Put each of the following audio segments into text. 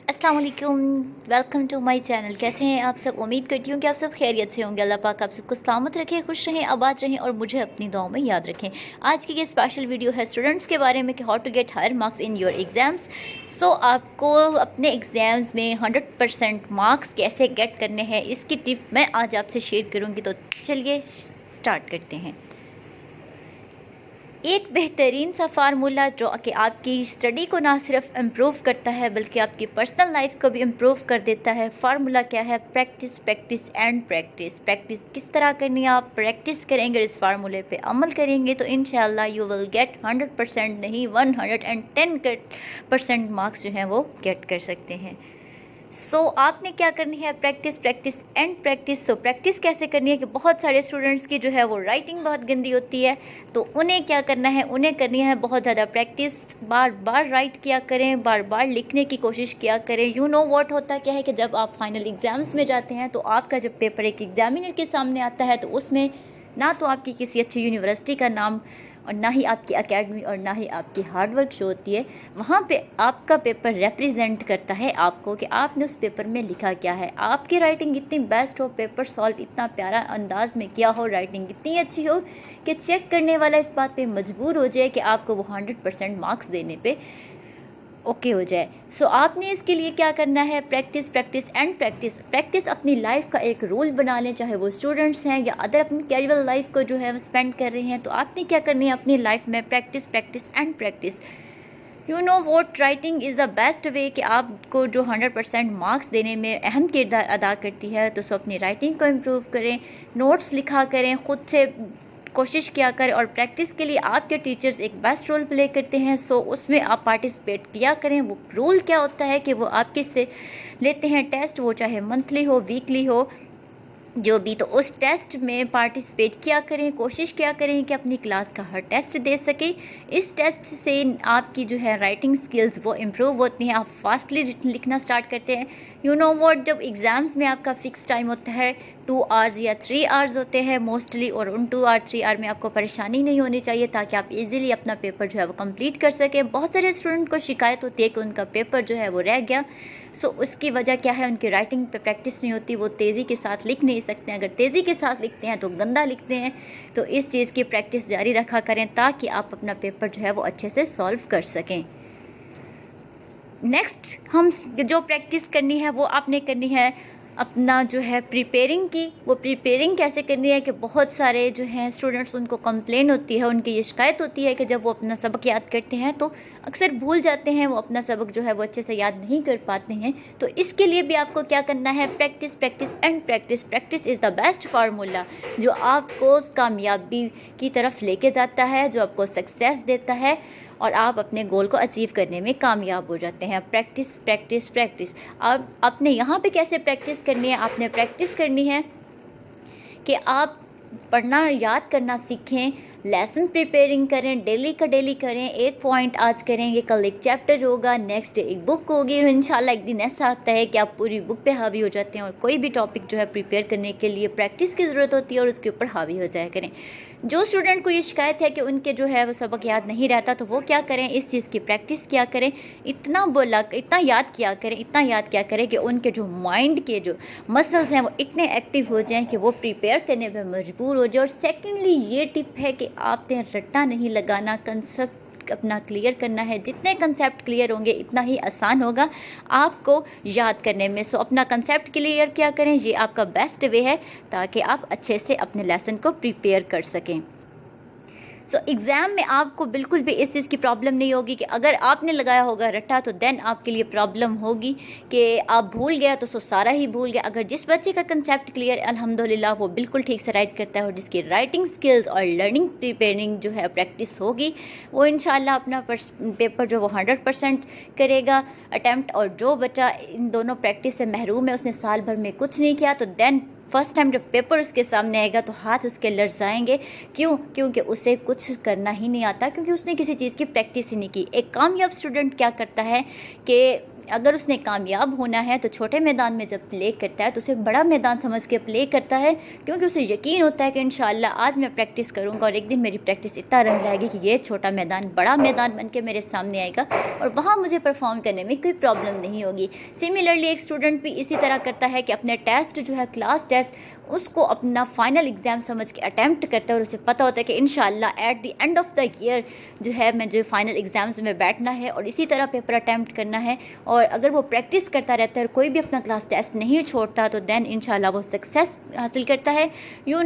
अस्सलाम वालेकुम, welcome to my channel. कैसे हैं आप सब? उम्मीद करती हूँ कि आप सब खैरियत से होंगे। अल्लाह पाक आप सबको सलामत रखे, खुश रहें, आबाद रहें और मुझे अपनी दुआओं में याद रखें। आज की ये स्पेशल वीडियो है स्टूडेंट्स के बारे में कि how to get higher marks in your exams. So आपको अपने एग्ज़ाम्स में 100% मार्क्स कैसे गेट करने हैं, इसकी टिप मैं आज आपसे शेयर करूँगी। तो चलिए स्टार्ट करते हैं। एक बेहतरीन सा फार्मूला जो कि आपकी स्टडी को ना सिर्फ इम्प्रूव करता है बल्कि आपकी पर्सनल लाइफ को भी इम्प्रूव कर देता है। फार्मूला क्या है? Practice, practice and practice. Practice किस तरह करनी है? आप प्रैक्टिस करेंगे, इस फार्मूले पे अमल करेंगे तो इंशाल्लाह यू विल गेट 100% नहीं 110% मार्क्स जो हैं वो गेट कर सकते हैं। सो आपने क्या करनी है? Practice, practice and practice. So practice कैसे करनी है कि बहुत सारे स्टूडेंट्स की जो है वो राइटिंग बहुत गंदी होती है, तो उन्हें क्या करना है? उन्हें करनी है बहुत ज़्यादा प्रैक्टिस। बार बार राइट किया करें, बार बार लिखने की कोशिश किया करें। यू नो व्हाट होता क्या है कि जब आप फाइनल एग्ज़ाम्स में जाते हैं तो आपका जब पेपर एक एग्जामिनर के सामने आता है तो उसमें ना तो आपकी किसी अच्छी यूनिवर्सिटी का नाम और ना ही आपकी एकेडमी और ना ही आपकी हार्डवर्क शो होती है। वहाँ पे आपका पेपर रिप्रेजेंट करता है आपको कि आपने उस पेपर में लिखा क्या है। आपकी राइटिंग इतनी बेस्ट हो, पेपर सॉल्व इतना प्यारा अंदाज में किया हो, राइटिंग इतनी अच्छी हो कि चेक करने वाला इस बात पे मजबूर हो जाए कि आपको वो 100% मार्क्स देने पे ओके हो जाए। सो आपने इसके लिए क्या करना है? Practice, practice and practice. Practice अपनी लाइफ का एक रूल बना लें, चाहे वो स्टूडेंट्स हैं या अदर अपनी कैजुअल लाइफ को जो है वो स्पेंड कर रहे हैं, तो आपने क्या करनी है अपनी लाइफ में? Practice, practice and practice. You know what, writing is the best way कि आपको जो 100% मार्क्स देने में अहम किरदार अदा करती है। तो सो अपनी राइटिंग को इम्प्रूव करें, नोट्स लिखा करें, ख़ुद से कोशिश किया करें और प्रैक्टिस के लिए आपके टीचर्स एक बेस्ट रोल प्ले करते हैं। सो उसमें आप पार्टिसिपेट किया करें। वो रोल क्या होता है कि वो आपके से लेते हैं टेस्ट, वो चाहे मंथली हो, वीकली हो, जो भी, तो उस टेस्ट में पार्टिसिपेट किया करें। कोशिश किया करें कि अपनी क्लास का हर टेस्ट दे सके। इस टेस्ट से आपकी जो है राइटिंग स्किल्स वो इम्प्रूव होती हैं, आप फास्टली लिखना स्टार्ट करते हैं। यू नो व्हाट, जब एग्ज़ाम्स में आपका फ़िक्स टाइम होता है 2 आवर्स या 3 आवर्स होते हैं मोस्टली, और उन 2 और 3 आवर में आपको परेशानी नहीं होनी चाहिए ताकि आप इजीली अपना पेपर जो है वो कंप्लीट कर सकें। बहुत सारे स्टूडेंट को शिकायत होती है कि उनका पेपर जो है वो रह गया। सो उसकी वजह क्या है? उनकी राइटिंग पे प्रैक्टिस नहीं होती, वो तेज़ी के साथ लिख नहीं सकते हैं। अगर तेज़ी के साथ लिखते हैं तो गंदा लिखते हैं। तो इस चीज़ की प्रैक्टिस जारी रखा करें ताकि आप अपना पेपर जो है वो अच्छे से सॉल्व कर सकें। नेक्स्ट हम जो प्रैक्टिस करनी है वो आपने करनी है अपना जो है प्रिपेयरिंग की। वो प्रिपेयरिंग कैसे करनी है कि बहुत सारे जो हैं स्टूडेंट्स, उनको कंप्लेन होती है, उनकी ये शिकायत होती है कि जब वो अपना सबक याद करते हैं तो अक्सर भूल जाते हैं, वो अपना सबक जो है वो अच्छे से याद नहीं कर पाते हैं। तो इसके लिए भी आपको क्या करना है? Practice, practice and practice. Practice is the best formula जो आपको कामयाबी की तरफ लेके जाता है, जो आपको सक्सेस देता है और आप अपने गोल को अचीव करने में कामयाब हो जाते हैं। Practice, practice, practice. अब आपने यहाँ पे कैसे प्रैक्टिस करनी है? आपने प्रैक्टिस करनी है कि आप पढ़ना याद करना सीखें, लेसन प्रिपेयरिंग करें, डेली का डेली करें। एक पॉइंट आज करेंगे, कल एक चैप्टर होगा, नेक्स्ट डे एक बुक होगी, और इंशाल्लाह एक दिन ऐसा आता है कि आप पूरी बुक पे हावी हो जाते हैं और कोई भी टॉपिक जो है प्रिपेयर करने के लिए प्रैक्टिस की ज़रूरत होती है और उसके ऊपर हावी हो जाया करें। जो स्टूडेंट को ये शिकायत है कि उनके जो है वो सबक याद नहीं रहता, तो वो क्या करें? इस चीज़ की प्रैक्टिस किया करें, इतना याद किया करें, इतना याद किया करें कि उनके जो माइंड के जो मसल्स हैं वो इतने एक्टिव हो जाएं कि वो प्रिपेयर करने पर मजबूर हो जाए। और सेकेंडली ये टिप है कि आपने रट्टा नहीं लगाना, कंसेप्ट अपना क्लियर करना है। जितने कंसेप्ट क्लियर होंगे इतना ही आसान होगा आपको याद करने में। सो अपना कंसेप्ट क्लियर क्या करें, ये आपका बेस्ट वे है ताकि आप अच्छे से अपने लेसन को प्रिपेयर कर सकें। सो एग्ज़ाम में आपको बिल्कुल भी इस चीज़ की प्रॉब्लम नहीं होगी कि अगर आपने लगाया होगा रट्टा तो देन आपके लिए प्रॉब्लम होगी कि आप भूल गया तो सारा ही भूल गया। अगर जिस बच्चे का कंसेप्ट क्लियर अल्हम्दुलिल्लाह वो बिल्कुल ठीक से राइट करता है और जिसकी राइटिंग स्किल्स और लर्निंग प्रिपेयरिंग जो है प्रैक्टिस होगी, वो इंशाल्लाह अपना पेपर जो वो 100% करेगा अटैम्प्ट। और जो बच्चा इन दोनों प्रैक्टिस से महरूम है, उसने साल भर में कुछ नहीं किया, तो देन फर्स्ट टाइम जब पेपर उसके सामने आएगा तो हाथ उसके लर्जाएंगे। क्योंकि उसे कुछ करना ही नहीं आता, क्योंकि उसने किसी चीज़ की प्रैक्टिस ही नहीं की। एक कामयाब स्टूडेंट क्या करता है कि اگر اس نے کامیاب ہونا ہے تو چھوٹے میدان میں جب پلے کرتا ہے تو اسے بڑا میدان سمجھ کے پلے کرتا ہے، کیونکہ اسے یقین ہوتا ہے کہ انشاءاللہ آج میں پریکٹس کروں گا اور ایک دن میری پریکٹس اتنا رنگ لائے گی کہ یہ چھوٹا میدان بڑا میدان بن کے میرے سامنے آئے گا اور وہاں مجھے پرفارم کرنے میں کوئی پرابلم نہیں ہوگی۔ سملرلی ایک اسٹوڈنٹ بھی اسی طرح کرتا ہے کہ اپنے ٹیسٹ جو ہے کلاس ٹیسٹ اس کو اپنا فائنل ایگزام سمجھ کے اٹیمپٹ کرتا ہے، اور اسے پتہ ہوتا ہے کہ انشاءاللہ at the end of the year جو ہے میں جو فائنل ایگزامز میں بیٹھنا ہے اور اسی طرح پیپر اٹیمپٹ کرنا ہے۔ اور اگر وہ پریکٹس کرتا رہتا ہے اور کوئی بھی اپنا کلاس ٹیسٹ نہیں چھوڑتا تو دین انشاءاللہ وہ سکسیس حاصل کرتا ہے۔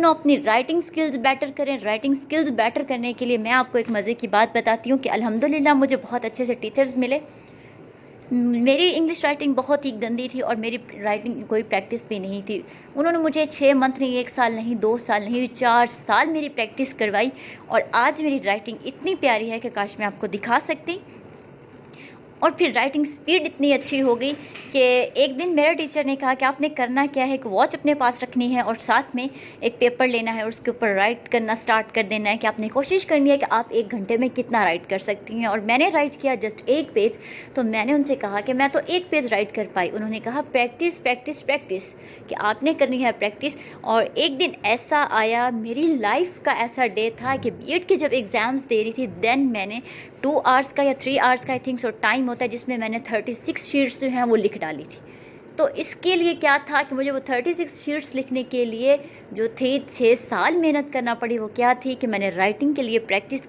اپنی رائٹنگ سکلز بیٹر کریں۔ رائٹنگ سکلز بیٹر کرنے کے لیے میں آپ کو ایک مزے کی بات بتاتی ہوں کہ الحمدللہ مجھے بہت اچھے سے ٹیچرز ملے۔ میری انگلش رائٹنگ بہت ہی گندی تھی اور میری رائٹنگ کوئی پریکٹس بھی نہیں تھی۔ انہوں نے مجھے 6 منتھ نہیں، 1 سال نہیں، 2 سال نہیں، 4 سال میری پریکٹس کروائی، اور آج میری رائٹنگ اتنی پیاری ہے کہ کاش میں آپ کو دکھا سکتی۔ اور پھر رائٹنگ سپیڈ اتنی اچھی ہو گئی کہ ایک دن میرے ٹیچر نے کہا کہ آپ نے کرنا کیا ہے، ایک واچ اپنے پاس رکھنی ہے اور ساتھ میں ایک پیپر لینا ہے اور اس کے اوپر رائٹ کرنا سٹارٹ کر دینا ہے کہ آپ نے کوشش کرنی ہے کہ آپ 1 گھنٹے میں کتنا رائٹ کر سکتی ہیں۔ اور میں نے رائٹ کیا جسٹ 1 پیج، تو میں نے ان سے کہا کہ میں تو 1 پیج رائٹ کر پائی۔ انہوں نے کہا پریکٹس پریکٹس پریکٹس، کہ آپ نے کرنی ہے پریکٹس۔ اور ایک دن ایسا آیا، میری لائف کا ایسا ڈے تھا کہ بی ایڈ کے جب ایگزامز دے رہی تھی دین میں نے 2 آورس کا یا 3 آورس کا آئی تھنک سو ٹائم ہوتا ہے جس میں نے 36 شیٹس جو ہیں وہ لکھ ڈالی تھی۔ تو اس کے لیے کیا تھا کہ مجھے وہ 36 شیٹس لکھنے کے لیے جو تھی 6 سال محنت کرنا پڑی، وہ کیا تھی کہ میں نے رائٹنگ کے لیے پریکٹس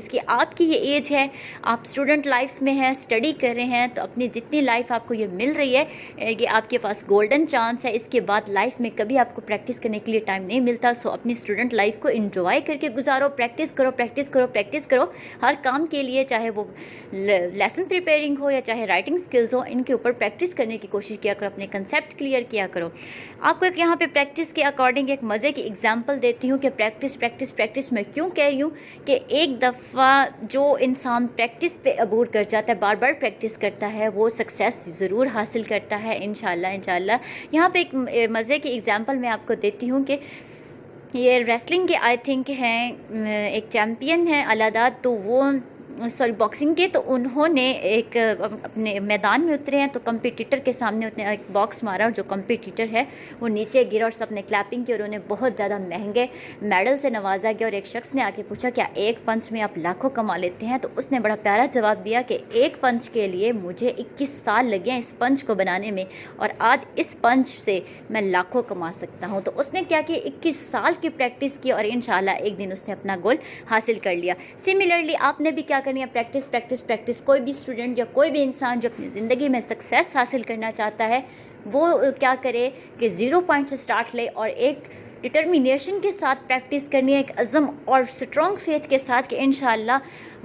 کی۔ آپ کی یہ ایج ہے، آپ اسٹوڈنٹ لائف میں ہیں، اسٹڈی کر رہے ہیں، تو اپنی جتنی لائف آپ کو یہ مل رہی ہے یہ آپ کے پاس گولڈن چانس ہے۔ اس کے بعد لائف میں کبھی آپ کو پریکٹس کرنے کے لیے ٹائم نہیں ملتا، سو اپنی اسٹوڈنٹ لائف کو انجوائے کر کے گزارو، پریکٹس کرو ہر کام کے لیے، چاہے وہ لیسن پریپیرنگ ہو یا چاہے رائٹنگ سکلز ہو، ان کے اوپر پریکٹس کرنے کی کوشش کیا کرو، اپنے کنسیپٹ کلیئر کیا کرو۔ آپ کو ایک یہاں پہ پریکٹس کے اکارڈنگ ایک مزے کی ایگزامپل دیتی ہوں کہ پریکٹس میں کیوں کہہ رہی ہوں کہ ایک دفعہ جو انسان پریکٹس پہ عبور کر جاتا ہے، بار بار پریکٹس کرتا ہے، وہ سکسیس ضرور حاصل کرتا ہے انشاءاللہ۔ یہاں پہ ایک مزے کی ایگزامپل میں آپ کو دیتی ہوں کہ یہ ریسلنگ کے آئی تھنک ہیں، ایک چیمپئن ہیں الاداد، تو وہ باکسنگ کے، تو انہوں نے ایک اپنے میدان میں اترے ہیں تو کمپیٹیٹر کے سامنے انہوں نے ایک باکس مارا اور جو کمپیٹیٹر ہے وہ نیچے گرا اور سب نے کلیپنگ کی اور انہیں بہت زیادہ مہنگے میڈل سے نوازا گیا۔ اور ایک شخص نے آ کے پوچھا کیا ایک پنچ میں آپ لاکھوں کما لیتے ہیں؟ تو اس نے بڑا پیارا جواب دیا کہ ایک پنچ کے لیے مجھے 21 سال لگے ہیں اس پنچ کو بنانے میں، اور آج اس پنچ سے میں لاکھوں کما سکتا ہوں۔ تو اس نے کیا کہ 21 سال کی پریکٹس کی اور انشاءاللہ ایک دن اس نے اپنا گول حاصل کر لیا۔ سملرلی آپ نے بھی کیا کرنی ہے، پریکٹس۔ کوئی بھی اسٹوڈنٹ یا کوئی بھی انسان جو اپنی زندگی میں سکسیس حاصل کرنا چاہتا ہے وہ کیا کرے کہ 0 پوائنٹ سے سٹارٹ لے اور ایک ڈٹرمینیشن کے ساتھ پریکٹس کرنی ہے، ایک عزم اور اسٹرانگ فیتھ کے ساتھ کہ انشاءاللہ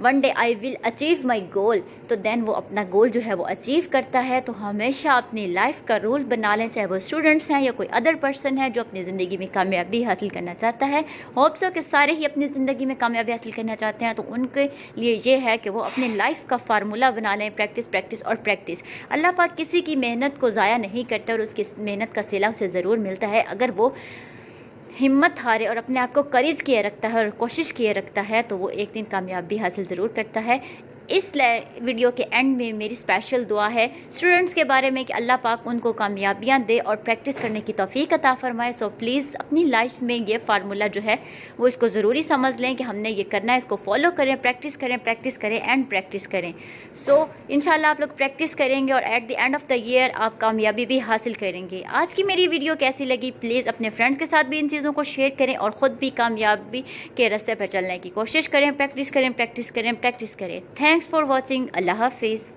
one day I will achieve my goal, تو دین وہ اپنا گول جو ہے وہ اچیو کرتا ہے۔ تو ہمیشہ اپنی لائف کا رول بنا لیں، چاہے وہ اسٹوڈنٹس ہیں یا کوئی ادر پرسن ہے جو اپنی زندگی میں کامیابی حاصل کرنا چاہتا ہے۔ ہوپ سو کہ سارے ہی اپنی زندگی میں کامیابی حاصل کرنا چاہتے ہیں، تو ان کے لیے یہ ہے کہ وہ اپنی لائف کا فارمولہ بنا لیں، پریکٹس۔ اللہ پاک کسی کی محنت کو ضائع نہیں کرتا اور اس کی محنت کا صلہ اسے ضرور ملتا ہے اگر وہ ہمت ہارے اور اپنے آپ کو کریج کیے رکھتا ہے اور کوشش کیے رکھتا ہے، تو وہ ایک دن کامیابی حاصل ضرور کرتا ہے۔ اس ویڈیو کے اینڈ میں میری اسپیشل دعا ہے اسٹوڈنٹس کے بارے میں کہ اللہ پاک ان کو کامیابیاں دے اور پریکٹس کرنے کی توفیق عطا فرمائے۔ سو پلیز اپنی لائف میں یہ فارمولہ جو ہے وہ اس کو ضروری سمجھ لیں کہ ہم نے یہ کرنا ہے، اس کو فالو کریں، پریکٹس کریں اینڈ پریکٹس کریں۔ سو انشاءاللہ آپ لوگ پریکٹس کریں گے اور at the end of the year آپ کامیابی بھی حاصل کریں گے۔ آج کی میری ویڈیو کیسی لگی پلیز اپنے فرینڈس کے ساتھ بھی ان چیزوں کو شیئر کریں اور خود بھی کامیابی کے راستے پر چلنے کی کوشش کریں، پریکٹس کریں۔ تھینکس فار واچنگ، اللہ حافظ۔